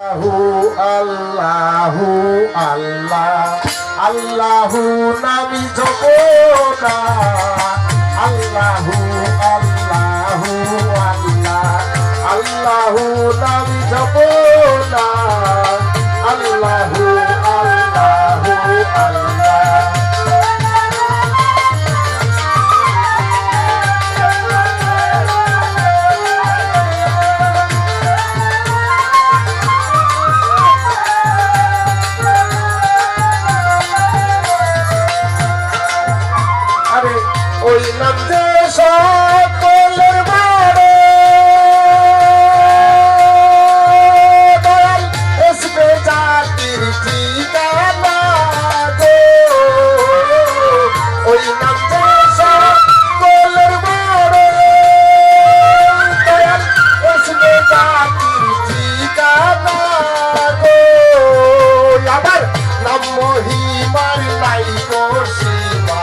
আল্লাহু আল্লাহ আল্লাহু নামি জপ না আল্লাহু আল্লাহু আল্লাহ আল্লাহু নামি জপ না আল্লাহু আল্লাহু আল্লাহ ওই নাম যে সকলের বড় দয়াল এসবে জাতির ঠিকানা গো ওই নাম যে সকলের বড় দয়াল এসবে জাতির ঠিকানা গো আবার নাম মহিমার নাই সীমা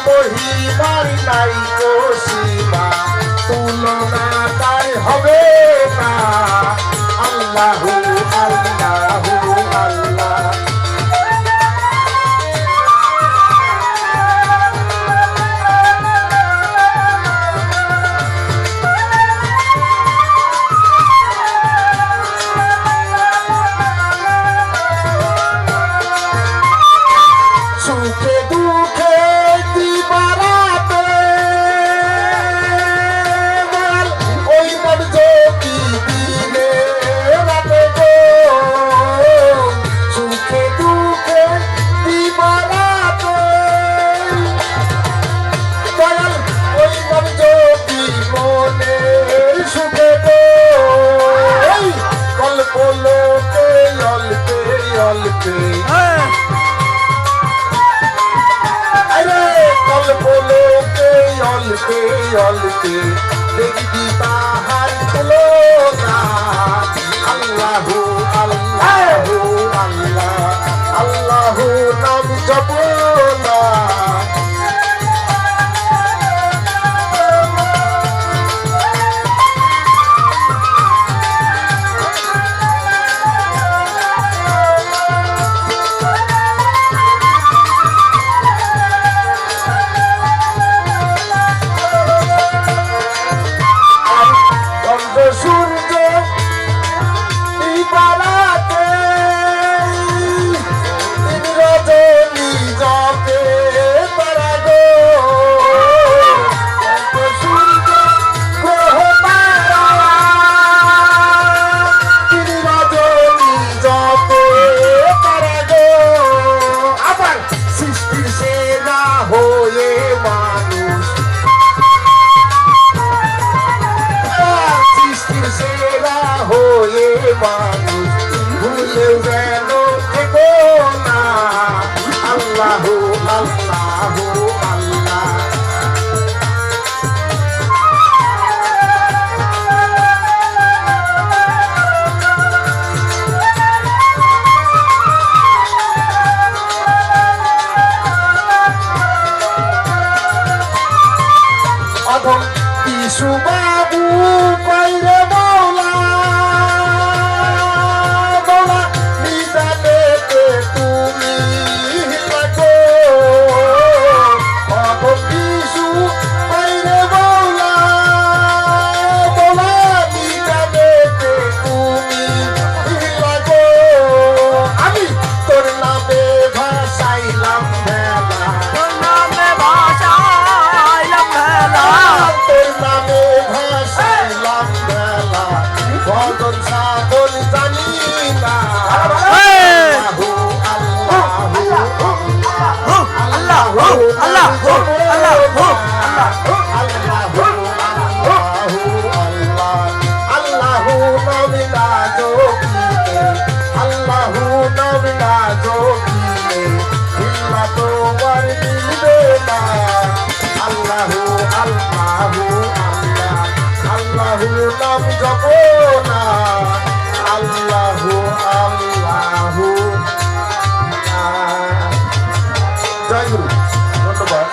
মহিমার নাই গো সীমা তুলনা তাই হবে না আল্লাহু আল্লাহু আল্লাহ সুখে দুঃখে অল্পে দেখবি তাহার তুলনা আল্লাহু আল্লাহু আল্লাহ আল্লাহু নাম জপ না সূর্য এই পালাতে রজনী জপে তারা গো সূর্য গ্রহ তারা রজনী জপে তারা গো আবার সৃষ্টির সেরা হয়ে মানুষ সেরা হয়ে মানুষ ভুলেও যেন থেকো না আল্লাহু আল্লাহু আল্লাহ অধম শিশু বাবু পাইরে মৌলা মৌলা নিদানে তুমি লাগো অধম শিশু পাইরে মৌলা মৌলা নিদানে তুমি লাগো আমি তোর নামে ভাসাইলাম ভেলা তোর নামে ভাসাইলাম ভেলা তোর নামে ভাসাইলাম ভেলা ভজন সাধন জানি না আল্লাহু আল্লাহু আল্লাহু আল্লাহু আল্লাহু আল্লাহু নামে না যোগিতে আল্লাহু নামে না যোগিতে ইল্লা তোমার মিলবে না আল্লাহু আল্লাহু আল্লাহ আল্লাহু নাম জপ না আল্লাহু আল্লাহু জয় গুরু ধন্যবাদ